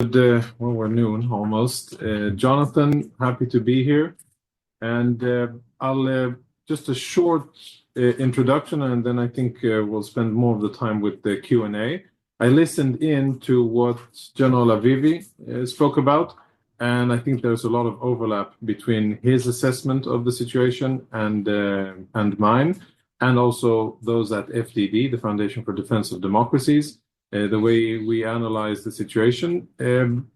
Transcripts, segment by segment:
We're noon almost. Jonathan, happy to be here. And I'll just a short introduction, and then I think we'll spend more of the time with the Q&A. I listened in to what General Avivi spoke about, and I think there's a lot of overlap between his assessment of the situation and mine, and also those at FDD, the Foundation for Defense of Democracies. The way we analyze the situation.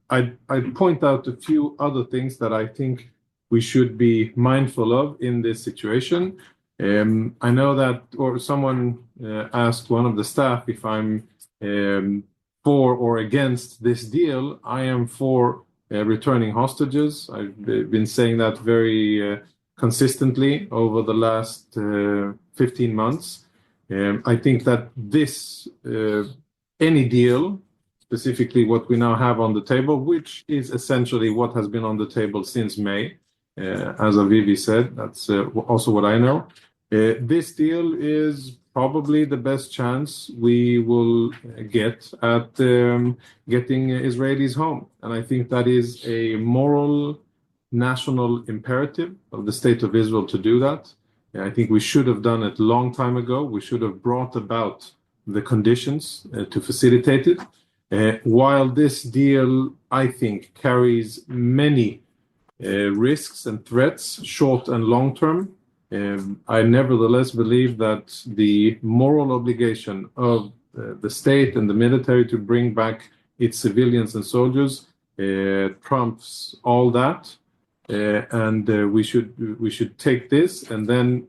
I'd point out a few other things that I think we should be mindful of in this situation. I know that, or someone asked one of the staff if I'm for or against this deal. I am for returning hostages. I've been saying that very consistently over the last 15 months. I think that this any deal, specifically what we now have on the table, which is essentially what has been on the table since May, as Avivi said, that's also what I know. This deal is probably the best chance we will get at getting Israelis home. And I think that is a moral, national imperative of the State of Israel to do that. I think we should have done it a long time ago. We should have brought about the conditions to facilitate it. While this deal, I think, carries many risks and threats, short and long term, I nevertheless believe that the moral obligation of the state and the military to bring back its civilians and soldiers trumps all that, and we should take this and then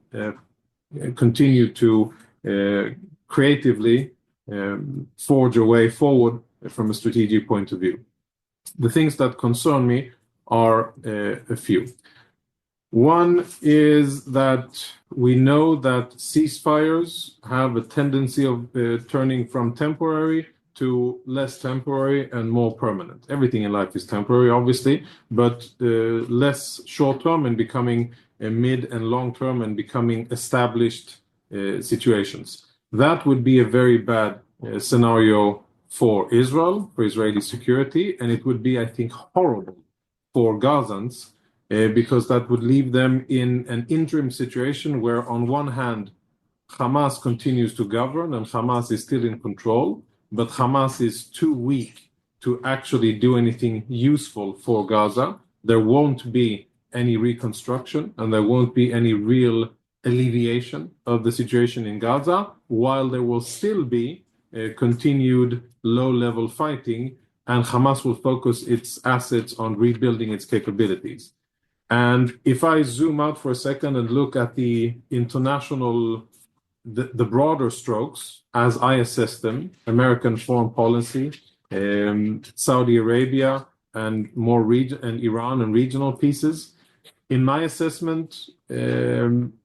continue to creatively forge a way forward from a strategic point of view. The things that concern me are a few. One is that we know that ceasefires have a tendency of turning from temporary to less temporary and more permanent. Everything in life is temporary, obviously, but less short-term and becoming mid and long-term and becoming established situations. That would be a very bad scenario for Israel, for Israeli security, and it would be, I think, horrible for Gazans because that would leave them in an interim situation where, on one hand, Hamas continues to govern and Hamas is still in control, but Hamas is too weak to actually do anything useful for Gaza. There won't be any reconstruction and there won't be any real alleviation of the situation in Gaza, while there will still be continued low-level fighting, and Hamas will focus its assets on rebuilding its capabilities. And if I zoom out for a second and look at the international, the broader strokes, as I assess them, American foreign policy, Saudi Arabia, and and Iran and regional pieces, in my assessment,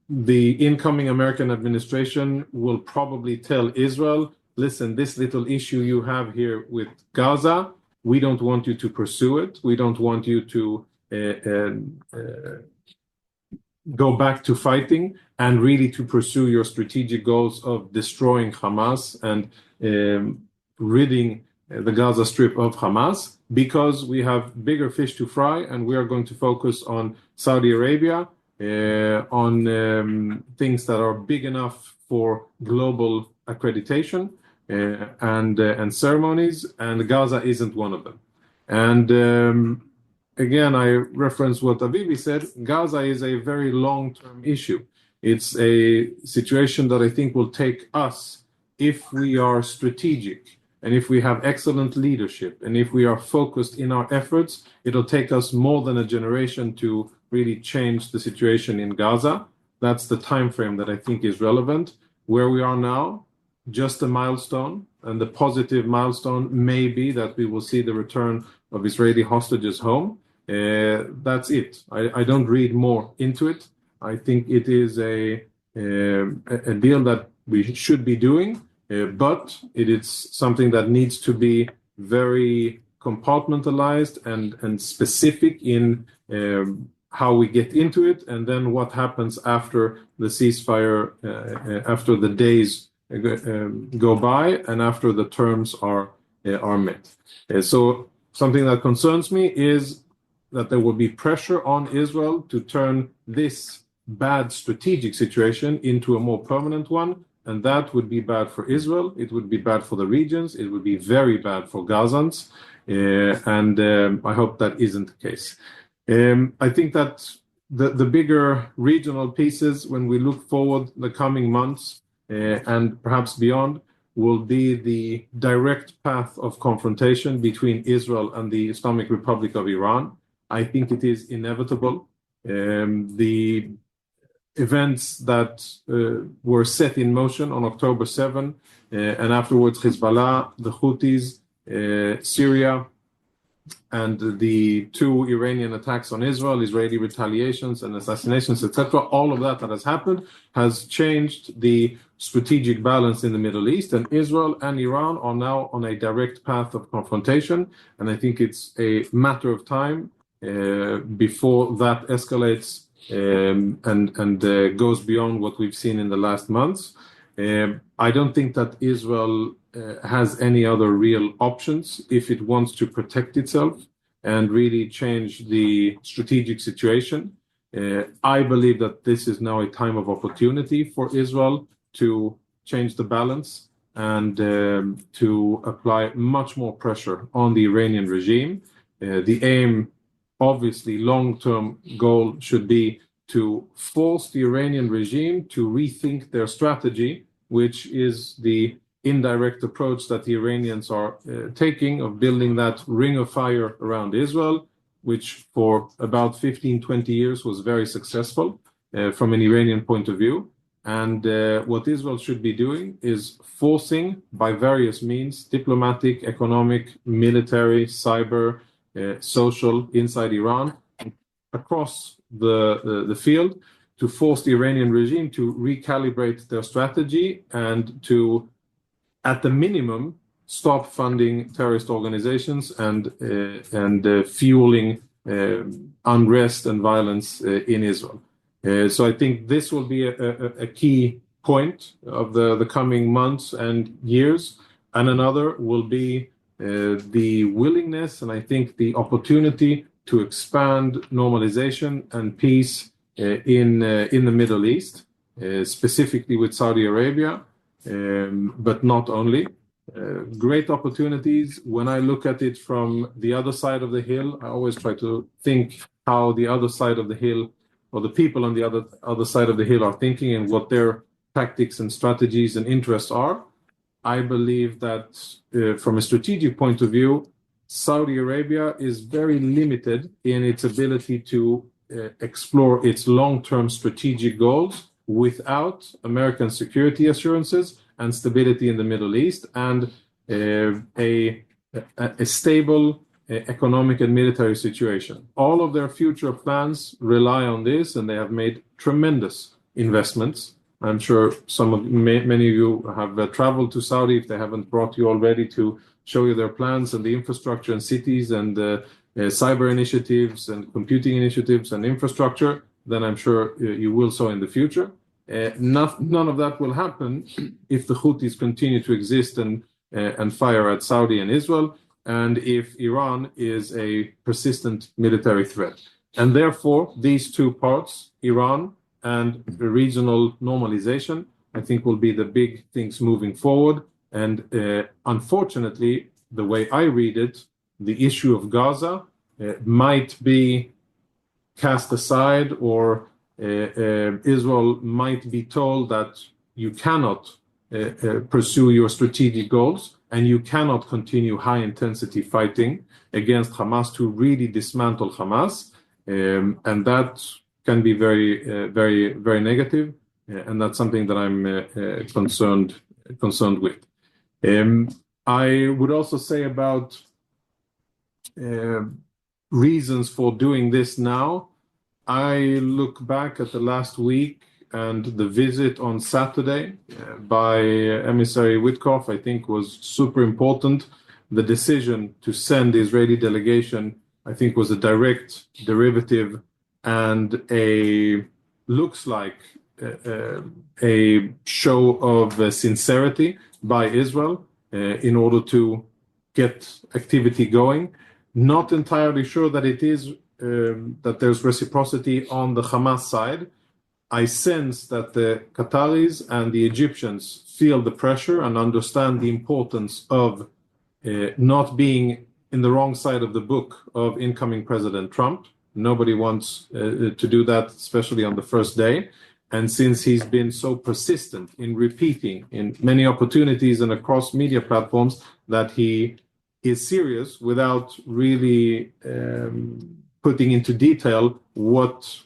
the incoming American administration will probably tell Israel, listen, this little issue you have here with Gaza, we don't want you to pursue it. We don't want you to go back to fighting and really to pursue your strategic goals of destroying Hamas and ridding the Gaza Strip of Hamas, because we have bigger fish to fry and we are going to focus on Saudi Arabia, on things that are big enough for global accreditation and ceremonies, and Gaza isn't one of them. And again, I reference what Avivi said, Gaza is a very long-term issue. It's a situation that I think will take us, if we are strategic, and if we have excellent leadership, and if we are focused in our efforts, it'll take us more than a generation to really change the situation in Gaza. That's the time frame that I think is relevant. Where we are now, just a milestone, and the positive milestone may be that we will see the return of Israeli hostages home. That's it. I don't read more into it. I think it is a deal that we should be doing, but it is something that needs to be very compartmentalized and specific in how we get into it, and then what happens after the ceasefire, after the days go by, and after the terms are met. So something that concerns me is that there will be pressure on Israel to turn this bad strategic situation into a more permanent one, and that would be bad for Israel, it would be bad for the regions, it would be very bad for Gazans, and I hope that isn't the case. I think that the bigger regional pieces, when we look forward the coming months and perhaps beyond, will be the direct path of confrontation between Israel and the Islamic Republic of Iran. I think it is inevitable. The events that were set in motion on October 7, and afterwards Hezbollah, the Houthis, Syria, and the two Iranian attacks on Israel, Israeli retaliations and assassinations, etc., all of that has happened has changed the strategic balance in the Middle East, and Israel and Iran are now on a direct path of confrontation, and I think it's a matter of time before that escalates and goes beyond what we've seen in the last months. I don't think that Israel has any other real options if it wants to protect itself and really change the strategic situation. I believe that this is now a time of opportunity for Israel to change the balance and to apply much more pressure on the Iranian regime. The aim, obviously, long-term goal should be to force the Iranian regime to rethink their strategy, which is the indirect approach that the Iranians are taking of building that ring of fire around Israel, which for about 15, 20 years was very successful from an Iranian point of view. And what Israel should be doing is forcing, by various means, diplomatic, economic, military, cyber, social, inside Iran, across the field, to force the Iranian regime to recalibrate their strategy and to, at the minimum, stop funding terrorist organizations and fueling unrest and violence in Israel. So I think this will be a key point of the coming months and years, and another will be the willingness and I think the opportunity to expand normalization and peace in the Middle East, specifically with Saudi Arabia, but not only. Great opportunities. When I look at it from the other side of the hill, I always try to think how the other side of the hill, or the people on the other side of the hill, are thinking and what their tactics and strategies and interests are. I believe that from a strategic point of view, Saudi Arabia is very limited in its ability to explore its long-term strategic goals without American security assurances and stability in the Middle East and a stable economic and military situation. All of their future plans rely on this, and they have made tremendous investments. I'm sure many of you have traveled to Saudi, if they haven't brought you already, to show you their plans and the infrastructure and cities and cyber initiatives and computing initiatives and infrastructure. Then I'm sure you will so in the future. None of that will happen if the Houthis continue to exist and fire at Saudi and Israel, and if Iran is a persistent military threat. And therefore, these two parts, Iran and the regional normalization, I think will be the big things moving forward. And unfortunately, the way I read it, the issue of Gaza might be cast aside, or Israel might be told that you cannot pursue your strategic goals and you cannot continue high-intensity fighting against Hamas to really dismantle Hamas. And that can be very, very negative, and that's something that I'm concerned with. I would also say about reasons for doing this now. I look back at the last week and the visit on Saturday by Emissary Witkoff, I think, was super important. The decision to send the Israeli delegation, I think, was a direct derivative and looks like a show of sincerity by Israel in order to get activity going. Not entirely sure that it is that there's reciprocity on the Hamas side. I sense that the Qataris and the Egyptians feel the pressure and understand the importance of not being in the wrong side of the book of incoming President Trump. Nobody wants to do that, especially on the first day. And since he's been so persistent in repeating in many opportunities and across media platforms that he is serious without really putting into detail what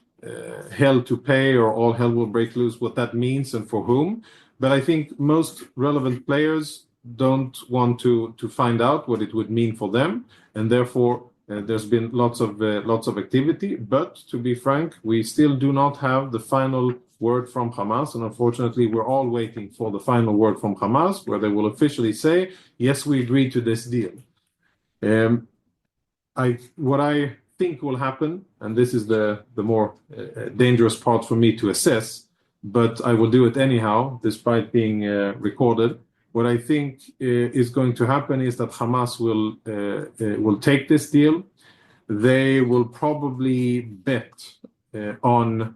hell to pay or all hell will break loose, what that means and for whom. But I think most relevant players don't want to find out what it would mean for them, and therefore there's been lots of activity. But to be frank, we still do not have the final word from Hamas, and unfortunately we're all waiting for the final word from Hamas, where they will officially say, yes, we agree to this deal. What I think will happen, and this is the more dangerous part for me to assess, but I will do it anyhow, despite being recorded. What I think is going to happen is that Hamas will take this deal. They will probably bet on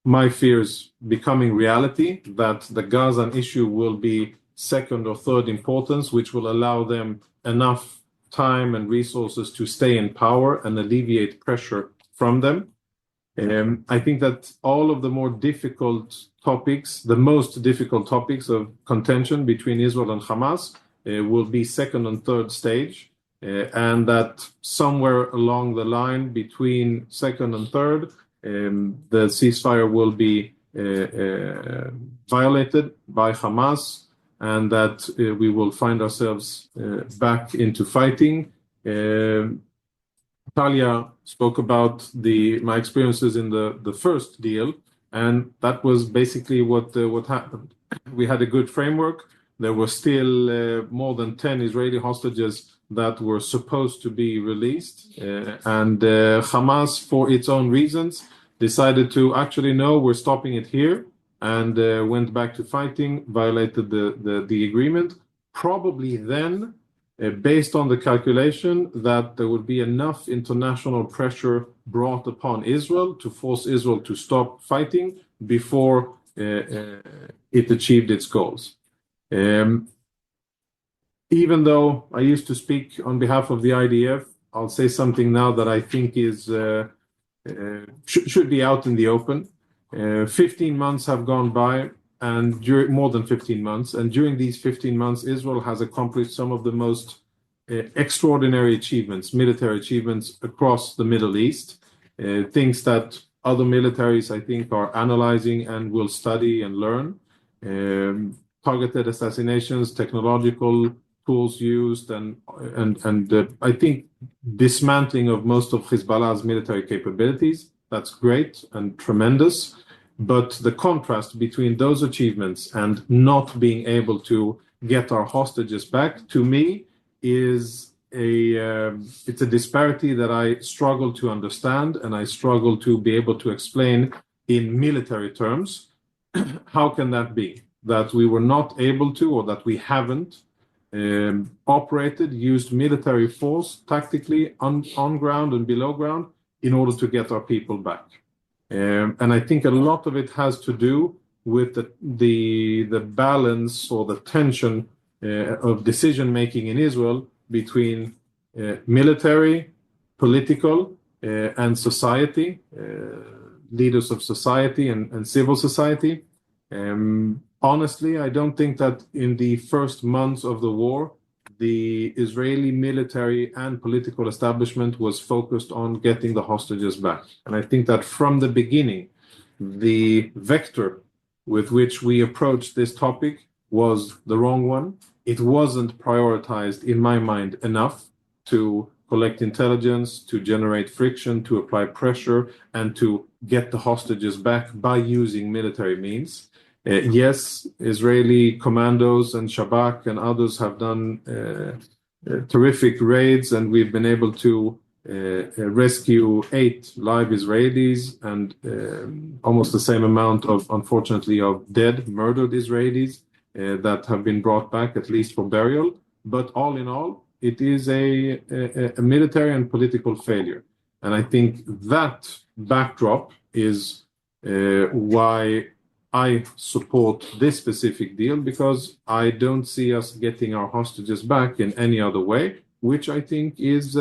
my fears becoming reality, that the Gaza issue will be second or third importance, which will allow them enough time and resources to stay in power and alleviate pressure from them. I think that all of the more difficult topics, the most difficult topics of contention between Israel and Hamas will be second and third stage, and that somewhere along the line between second and third, the ceasefire will be violated by Hamas, and that we will find ourselves back into fighting. Talia spoke about my experiences in the first deal, and that was basically what happened. We had a good framework. There were still more than 10 Israeli hostages that were supposed to be released, and Hamas, for its own reasons, decided to actually no, we're stopping it here, and went back to fighting, violated the agreement. Probably then, based on the calculation that there would be enough international pressure brought upon Israel to force Israel to stop fighting before it achieved its goals. Even though I used to speak on behalf of the IDF, I'll say something now that I think is should be out in the open. 15 months have gone by, and more than 15 months, and during these 15 months, Israel has accomplished some of the most extraordinary achievements, military achievements across the Middle East, things that other militaries, I think, are analyzing and will study and learn. Targeted assassinations, technological tools used, and I think dismantling of most of Hezbollah's military capabilities. That's great and tremendous. But the contrast between those achievements and not being able to get our hostages back, to me, is it's a disparity that I struggle to understand, and I struggle to be able to explain in military terms. How can that be? That we were not able to, or that we haven't used military force tactically on ground and below ground in order to get our people back. And I think a lot of it has to do with the balance or the tension of decision making in Israel between military, political, and society, leaders of society and civil society. Honestly, I don't think that in the first months of the war, the Israeli military and political establishment was focused on getting the hostages back. And I think that from the beginning, the vector with which we approached this topic was the wrong one. It wasn't prioritized, in my mind, enough to collect intelligence, to generate friction, to apply pressure, and to get the hostages back by using military means. Yes, Israeli commandos and Shabak and others have done terrific raids, and we've been able to rescue 8 live Israelis and almost the same amount of, unfortunately, of dead, murdered Israelis that have been brought back, at least for burial. But all in all, it is a military and political failure. And I think that backdrop is why I support this specific deal, because I don't see us getting our hostages back in any other way, which I think is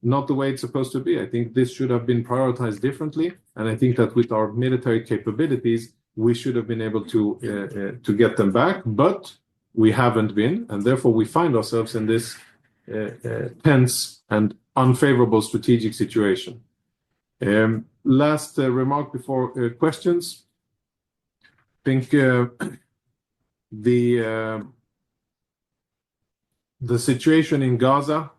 not the way it's supposed to be. I think this should have been prioritized differently, and I think that with our military capabilities, we should have been able to get them back, but we haven't been, and therefore we find ourselves in this tense and unfavorable strategic situation. Last remark before questions. I think the situation in Gaza,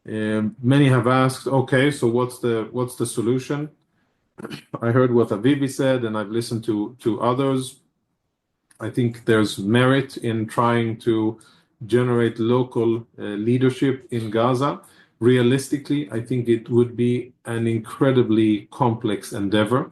many have asked, okay, so what's the solution? I heard what Avivi said, and I've listened to others. I think there's merit in trying to generate local leadership in Gaza. Realistically, I think it would be an incredibly complex endeavor.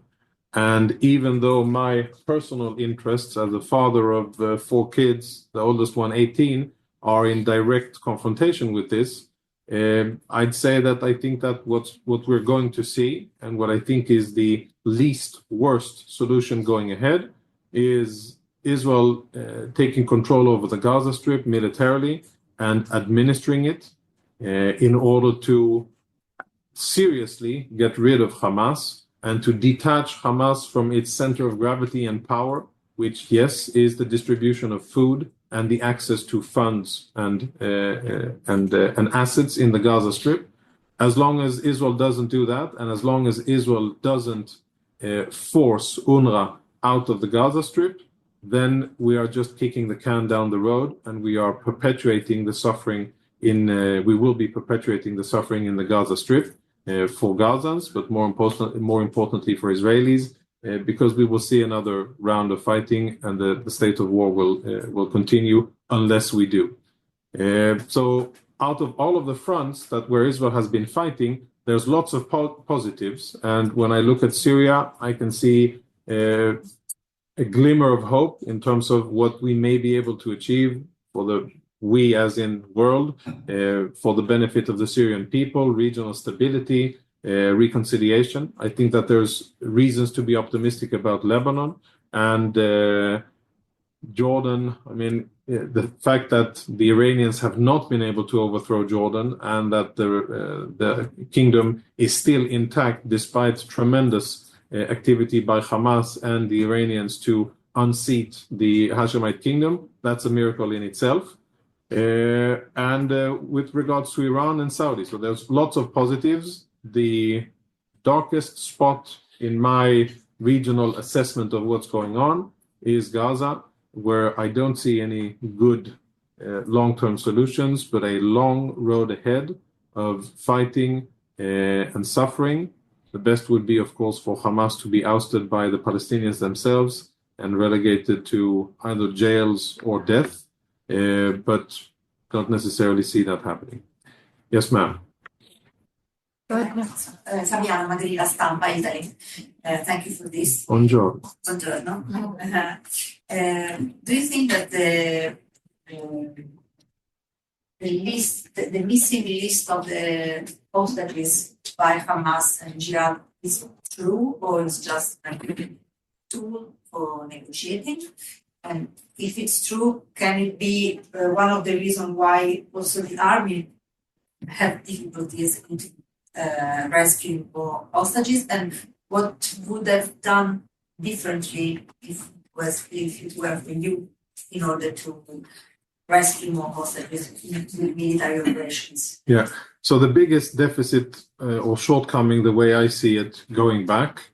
And even though my personal interests as a father of 4 kids, the oldest one 18, are in direct confrontation with this, I'd say that I think that what we're going to see, and what I think is the least worst solution going ahead, is Israel taking control over the Gaza Strip militarily and administering it in order to seriously get rid of Hamas and to detach Hamas from its center of gravity and power, which, yes, is the distribution of food and the access to funds and assets in the Gaza Strip. As long as Israel doesn't do that, and as long as Israel doesn't force UNRWA out of the Gaza Strip, then we are just kicking the can down the road, and we are perpetuating the suffering we will be perpetuating the suffering in the Gaza Strip for Gazans, but more importantly for Israelis, because we will see another round of fighting, and the state of war will continue unless we do. So out of all of the fronts where Israel has been fighting, there's lots of positives. And when I look at Syria, I can see a glimmer of hope in terms of what we may be able to achieve we as in world, for the benefit of the Syrian people, regional stability, reconciliation. I think that there's reasons to be optimistic about Lebanon and Jordan. I mean, the fact that the Iranians have not been able to overthrow Jordan, and that the kingdom is still intact despite tremendous activity by Hamas and the Iranians to unseat the Hashemite kingdom, that's a miracle in itself. And with regards to Iran and Saudi, so there's lots of positives. The darkest spot in my regional assessment of what's going on is Gaza, where I don't see any good long-term solutions, but a long road ahead of fighting and suffering. The best would be, of course, for Hamas to be ousted by the Palestinians themselves and relegated to either jails or death, but don't necessarily see that happening. Yes, ma'am. Fabiana Magri, La Stampa, Italy. Thank you for this. Buongiorno. Buongiorno. Do you think that the missing list of the hostages by Hamas and Jihad is true, or is just a tool for negotiating? And if it's true, can it be one of the reasons why also the army have difficulties in rescuing hostages? And what would have done differently if it were for you in order to rescue more hostages with military operations? Yeah. So the biggest deficit or shortcoming, the way I see it going back,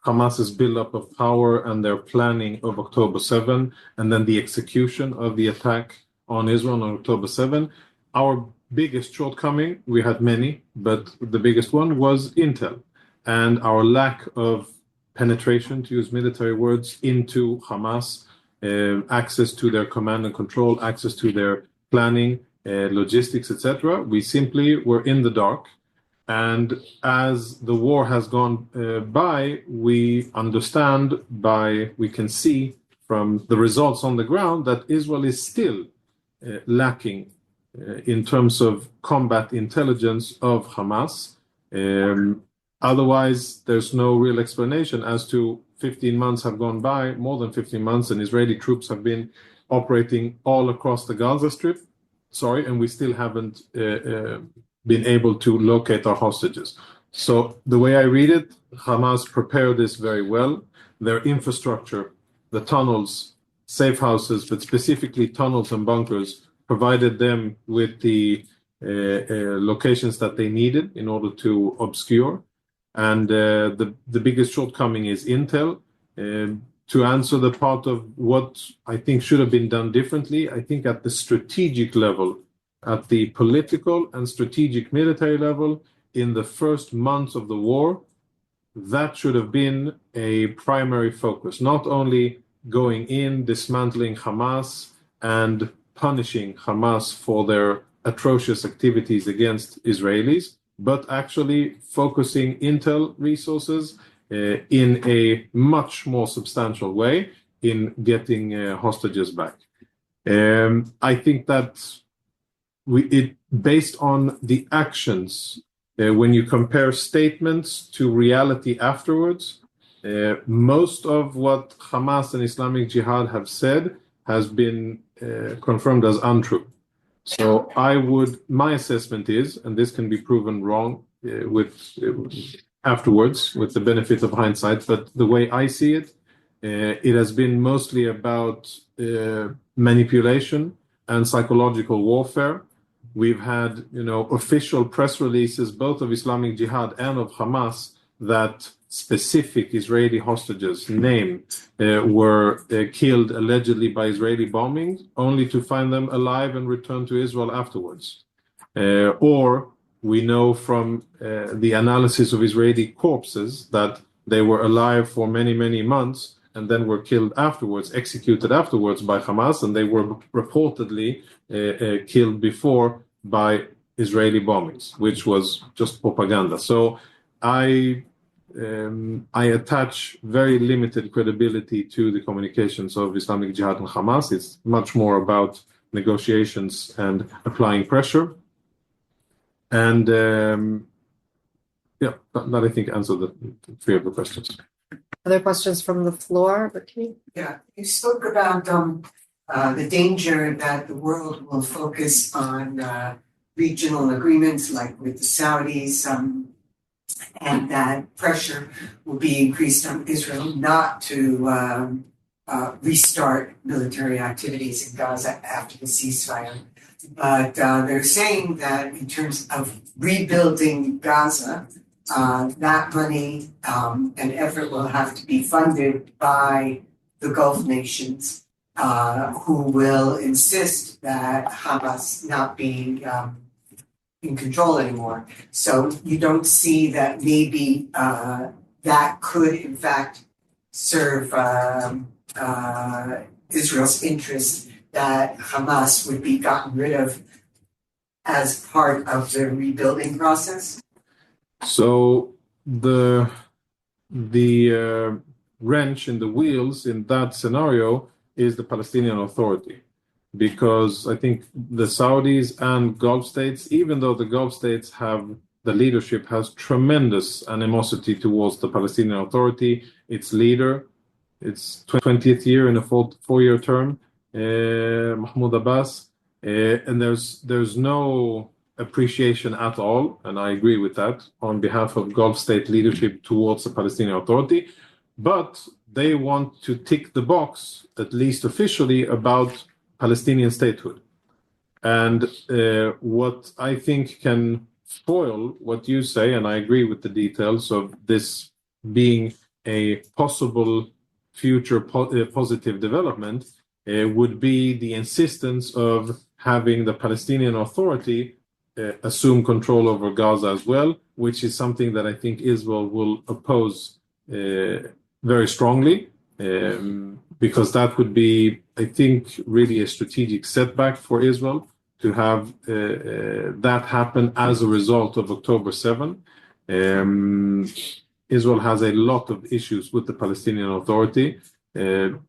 Hamas's build-up of power and their planning of October 7, and then the execution of the attack on Israel on October 7. Our biggest shortcoming, we had many, but the biggest one was intel and our lack of penetration, to use military words, into Hamas, access to their command and control, access to their planning, logistics, etc. We simply were in the dark. And as the war has gone by, we can see from the results on the ground that Israel is still lacking in terms of combat intelligence of Hamas. Otherwise, there's no real explanation as to 15 months have gone by, more than 15 months, and Israeli troops have been operating all across the Gaza Strip. And we still haven't been able to locate our hostages. So the way I read it, Hamas prepared this very well. Their infrastructure, the tunnels, safe houses, but specifically tunnels and bunkers, provided them with the locations that they needed in order to obscure. And the biggest shortcoming is intel. To answer the part of what I think should have been done differently, I think at the strategic level, at the political and strategic military level, in the first months of the war, that should have been a primary focus. Not only going in, dismantling Hamas and punishing Hamas for their atrocious activities against Israelis, but actually focusing intel resources in a much more substantial way in getting hostages back. I think that based on the actions, when you compare statements to reality afterwards, most of what Hamas and Islamic Jihad have said has been confirmed as untrue. So my assessment is, and this can be proven wrong afterwards with the benefit of hindsight, but the way I see it, it has been mostly about manipulation and psychological warfare. We've had, official press releases, both of Islamic Jihad and of Hamas, that specific Israeli hostages named were killed allegedly by Israeli bombings, only to find them alive and return to Israel afterwards. Or we know from the analysis of Israeli corpses that they were alive for many, many months and then were killed afterwards, executed afterwards by Hamas, and they were reportedly killed before by Israeli bombings, which was just propaganda. So I attach very limited credibility to the communications of Islamic Jihad and Hamas. It's much more about negotiations and applying pressure. And that I think answered the three of the questions. Other questions from the floor, Ricky? Yeah, you spoke about the danger that the world will focus on regional agreements like with the Saudis, and that pressure will be increased on Israel not to restart military activities in Gaza after the ceasefire. But they're saying that in terms of rebuilding Gaza, that money and effort will have to be funded by the Gulf nations, who will insist that Hamas not be in control anymore. So you don't see that maybe that could in fact serve Israel's interest, that Hamas would be gotten rid of as part of the rebuilding process? So the wrench in the wheels in that scenario is the Palestinian Authority, because I think the Saudis and Gulf states, even though the Gulf states the leadership has tremendous animosity towards the Palestinian Authority, its leader, its 20th year in a four-year term, Mahmoud Abbas, and there's no appreciation at all, and I agree with that, on behalf of Gulf state leadership towards the Palestinian Authority, but they want to tick the box, at least officially, about Palestinian statehood. And what I think can foil what you say, and I agree with the details of this being a possible future positive development, would be the insistence of having the Palestinian Authority assume control over Gaza as well, which is something that I think Israel will oppose very strongly, because that would be, I think, really a strategic setback for Israel to have that happen as a result of October 7. Israel has a lot of issues with the Palestinian Authority.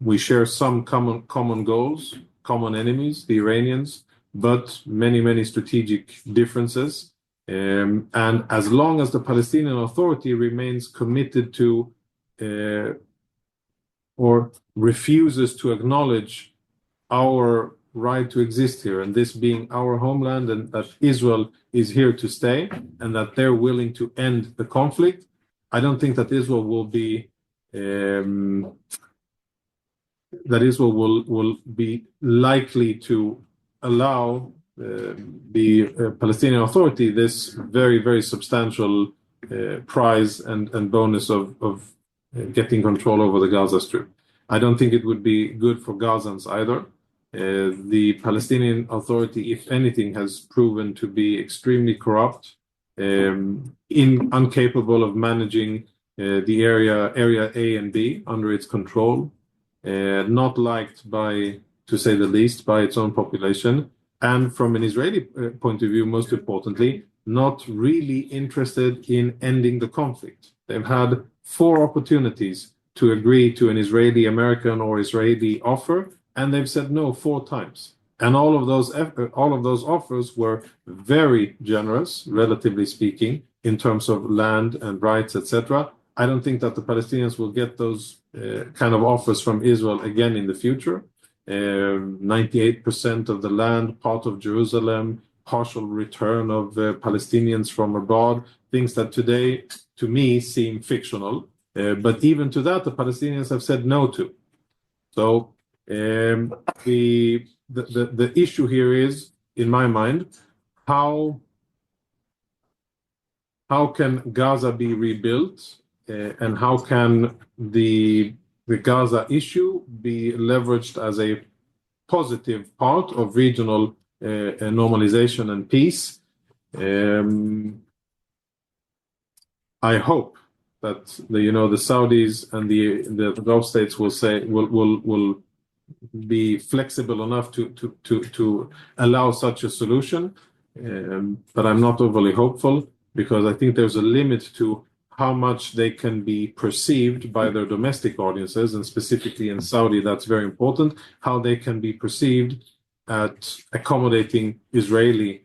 We share some common goals, common enemies, the Iranians, but many strategic differences. And as long as the Palestinian Authority remains committed to or refuses to acknowledge our right to exist here, and this being our homeland, and that Israel is here to stay, and that they're willing to end the conflict, I don't think that Israel will be likely to allow the Palestinian Authority this very substantial prize and bonus of getting control over the Gaza Strip. I don't think it would be good for Gazans either. The Palestinian Authority, if anything, has proven to be extremely corrupt, incapable of managing the area A and B under its control, not liked by, to say the least, by its own population, and from an Israeli point of view, most importantly, not really interested in ending the conflict. They've had 4 opportunities to agree to an Israeli, American, or Israeli offer, and they've said no 4 times. And all of those offers were very generous, relatively speaking, in terms of land and rights, etc. I don't think that the Palestinians will get those kind of offers from Israel again in the future. 98% of the land, part of Jerusalem, partial return of Palestinians from abroad, things that today, to me, seem fictional. But even to that, the Palestinians have said no to. So the issue here is, in my mind, how can Gaza be rebuilt, and how can the Gaza issue be leveraged as a positive part of regional normalization and peace. I hope that the Saudis and the Gulf states will be flexible enough to allow such a solution, but I'm not overly hopeful, because I think there's a limit to how much they can be perceived by their domestic audiences, and specifically in Saudi, that's very important, how they can be perceived at accommodating Israeli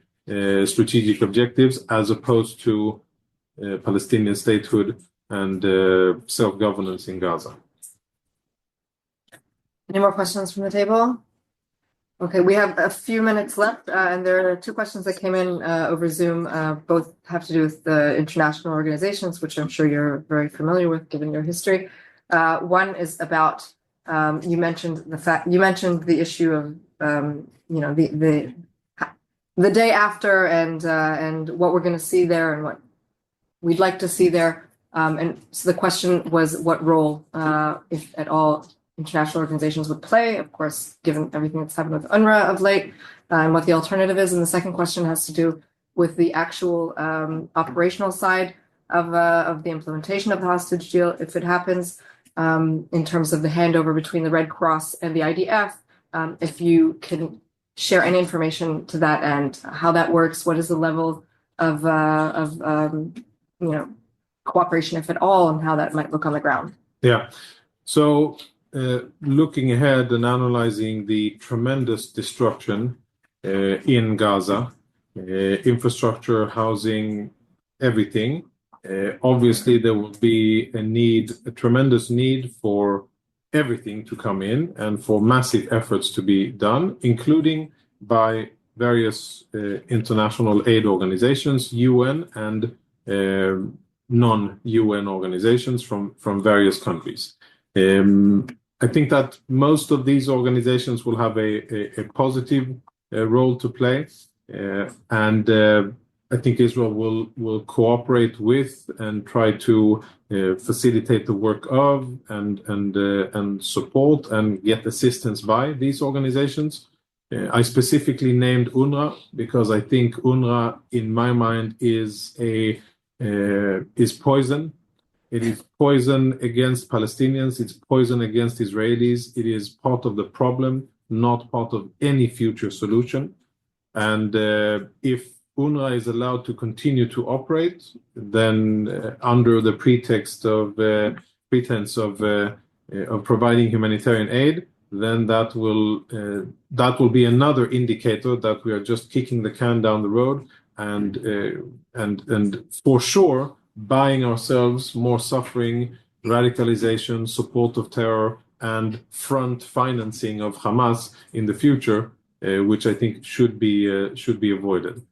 strategic objectives as opposed to Palestinian statehood and self-governance in Gaza. Any more questions from the table? Okay, we have a few minutes left, and there are 2 questions that came in over Zoom. Both have to do with the international organizations, which I'm sure you're very familiar with, given your history. One is about you mentioned the issue of the day after, and what we're going to see there, and what we'd like to see there. And so the question was what role, if at all, international organizations would play, of course, given everything that's happened with UNRWA of late, and what the alternative is. And the second question has to do with the actual operational side of the implementation of the hostage deal, if it happens, in terms of the handover between the Red Cross and the IDF. If you can share any information to that end, how that works, what is the level of cooperation, if at all, and how that might look on the ground. Yeah. So looking ahead and analyzing the tremendous destruction in Gaza, infrastructure, housing, everything, obviously there will be a tremendous need for everything to come in and for massive efforts to be done, including by various international aid organizations, UN and non-UN organizations from various countries. I think that most of these organizations will have a positive role to play, and I think Israel will cooperate with and try to facilitate the work of and support and get assistance by these organizations. I specifically named UNRWA because I think UNRWA, in my mind, is poison. It is poison against Palestinians. It's poison against Israelis. It is part of the problem, not part of any future solution. And if UNRWA is allowed to continue to operate, then under the pretense of providing humanitarian aid, then that will be another indicator that we are just kicking the can down the road and for sure buying ourselves more suffering, radicalization, support of terror, and front financing of Hamas in the future, which I think should be avoided.